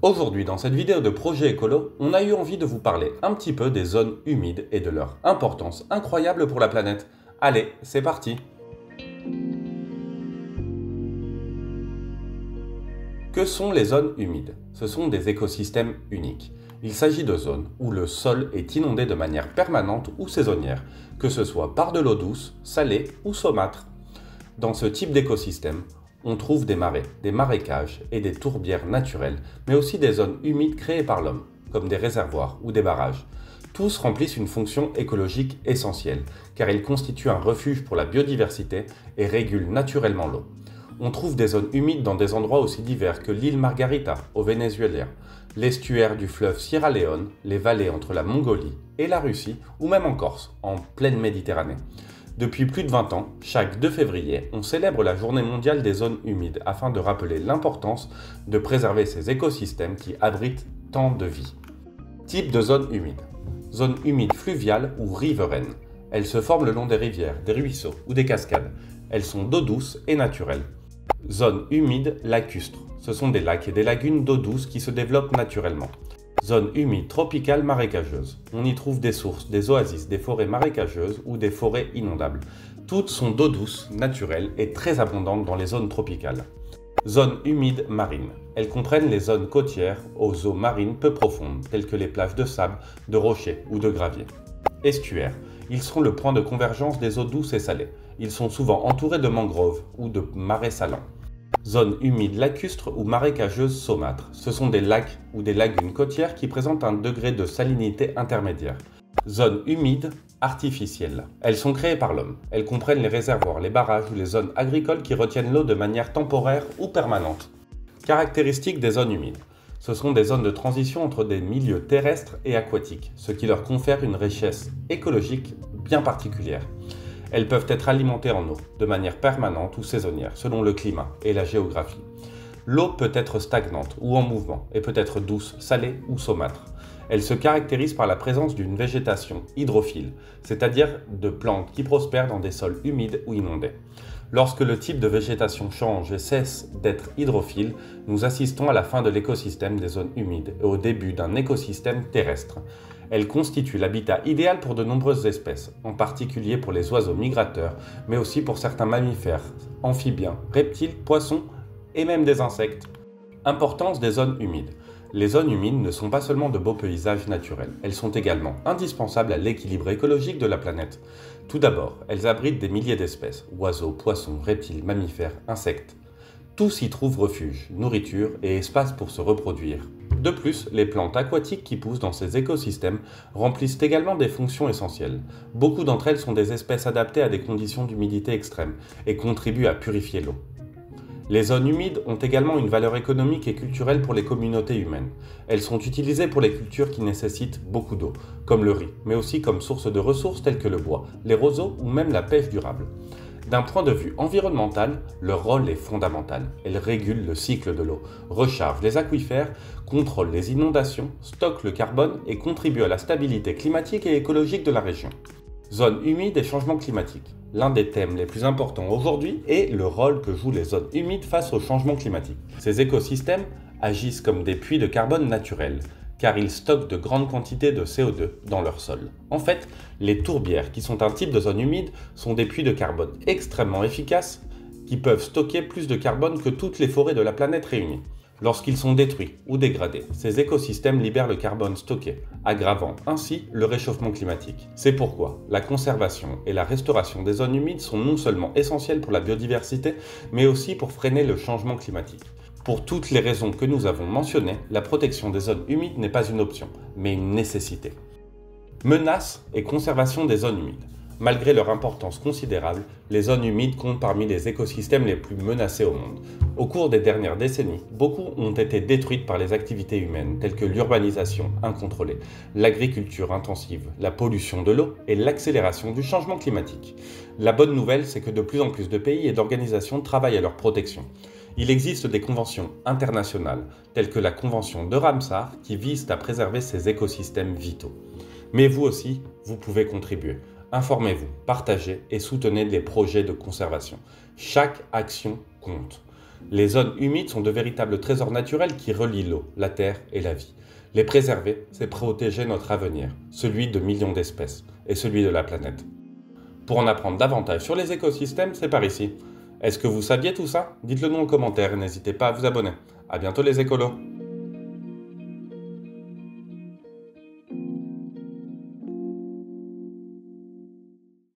Aujourd'hui, dans cette vidéo de Projet Écolo, on a eu envie de vous parler un petit peu des zones humides et de leur importance incroyable pour la planète. Allez, c'est parti! Que sont les zones humides? Ce sont des écosystèmes uniques. Il s'agit de zones où le sol est inondé de manière permanente ou saisonnière, que ce soit par de l'eau douce, salée ou saumâtre. Dans ce type d'écosystème, on trouve des marais, des marécages et des tourbières naturelles, mais aussi des zones humides créées par l'homme, comme des réservoirs ou des barrages. Tous remplissent une fonction écologique essentielle, car ils constituent un refuge pour la biodiversité et régulent naturellement l'eau. On trouve des zones humides dans des endroits aussi divers que l'île Margarita, au Venezuela, l'estuaire du fleuve Sierra Leone, les vallées entre la Mongolie et la Russie, ou même en Corse, en pleine Méditerranée. Depuis plus de 20 ans, chaque 2 février, on célèbre la Journée mondiale des zones humides afin de rappeler l'importance de préserver ces écosystèmes qui abritent tant de vie. Type de zone humide. Zone humide fluviale ou riveraine. Elles se forment le long des rivières, des ruisseaux ou des cascades. Elles sont d'eau douce et naturelle. Zone humide lacustre. Ce sont des lacs et des lagunes d'eau douce qui se développent naturellement. Zone humide tropicale marécageuse. On y trouve des sources, des oasis, des forêts marécageuses ou des forêts inondables. Toutes sont d'eau douce, naturelle et très abondantes dans les zones tropicales. Zone humide marine. Elles comprennent les zones côtières aux eaux marines peu profondes, telles que les plages de sable, de rochers ou de gravier. Estuaires. Ils sont le point de convergence des eaux douces et salées. Ils sont souvent entourés de mangroves ou de marais salants. Zone humide lacustre ou marécageuse saumâtre. Ce sont des lacs ou des lagunes côtières qui présentent un degré de salinité intermédiaire. Zone humide artificielle. Elles sont créées par l'homme. Elles comprennent les réservoirs, les barrages ou les zones agricoles qui retiennent l'eau de manière temporaire ou permanente. Caractéristiques des zones humides. Ce sont des zones de transition entre des milieux terrestres et aquatiques, ce qui leur confère une richesse écologique bien particulière. Elles peuvent être alimentées en eau, de manière permanente ou saisonnière, selon le climat et la géographie. L'eau peut être stagnante ou en mouvement, et peut être douce, salée ou saumâtre. Elle se caractérise par la présence d'une végétation hydrophile, c'est-à-dire de plantes qui prospèrent dans des sols humides ou inondés. Lorsque le type de végétation change et cesse d'être hydrophile, nous assistons à la fin de l'écosystème des zones humides et au début d'un écosystème terrestre. Elle constitue l'habitat idéal pour de nombreuses espèces, en particulier pour les oiseaux migrateurs, mais aussi pour certains mammifères, amphibiens, reptiles, poissons et même des insectes. Importance des zones humides. Les zones humides ne sont pas seulement de beaux paysages naturels, elles sont également indispensables à l'équilibre écologique de la planète. Tout d'abord, elles abritent des milliers d'espèces, oiseaux, poissons, reptiles, mammifères, insectes. Tous y trouvent refuge, nourriture et espace pour se reproduire. De plus, les plantes aquatiques qui poussent dans ces écosystèmes remplissent également des fonctions essentielles. Beaucoup d'entre elles sont des espèces adaptées à des conditions d'humidité extrême et contribuent à purifier l'eau. Les zones humides ont également une valeur économique et culturelle pour les communautés humaines. Elles sont utilisées pour les cultures qui nécessitent beaucoup d'eau, comme le riz, mais aussi comme source de ressources telles que le bois, les roseaux ou même la pêche durable. D'un point de vue environnemental, leur rôle est fondamental. Elles régulent le cycle de l'eau, rechargent les aquifères, contrôlent les inondations, stockent le carbone et contribuent à la stabilité climatique et écologique de la région. Zones humides et changement climatique. L'un des thèmes les plus importants aujourd'hui est le rôle que jouent les zones humides face au changement climatique. Ces écosystèmes agissent comme des puits de carbone naturels, car ils stockent de grandes quantités de CO2 dans leur sol. En fait, les tourbières, qui sont un type de zone humide, sont des puits de carbone extrêmement efficaces qui peuvent stocker plus de carbone que toutes les forêts de la planète réunies. Lorsqu'ils sont détruits ou dégradés, ces écosystèmes libèrent le carbone stocké, aggravant ainsi le réchauffement climatique. C'est pourquoi la conservation et la restauration des zones humides sont non seulement essentielles pour la biodiversité, mais aussi pour freiner le changement climatique. Pour toutes les raisons que nous avons mentionnées, la protection des zones humides n'est pas une option, mais une nécessité. Menaces et conservation des zones humides. Malgré leur importance considérable, les zones humides comptent parmi les écosystèmes les plus menacés au monde. Au cours des dernières décennies, beaucoup ont été détruites par les activités humaines, telles que l'urbanisation incontrôlée, l'agriculture intensive, la pollution de l'eau et l'accélération du changement climatique. La bonne nouvelle, c'est que de plus en plus de pays et d'organisations travaillent à leur protection. Il existe des conventions internationales, telles que la Convention de Ramsar, qui visent à préserver ces écosystèmes vitaux. Mais vous aussi, vous pouvez contribuer. Informez-vous, partagez et soutenez les projets de conservation. Chaque action compte. Les zones humides sont de véritables trésors naturels qui relient l'eau, la terre et la vie. Les préserver, c'est protéger notre avenir, celui de millions d'espèces, et celui de la planète. Pour en apprendre davantage sur les écosystèmes, c'est par ici. Est-ce que vous saviez tout ça? Dites-le nous en commentaire et n'hésitez pas à vous abonner. À bientôt les écolos!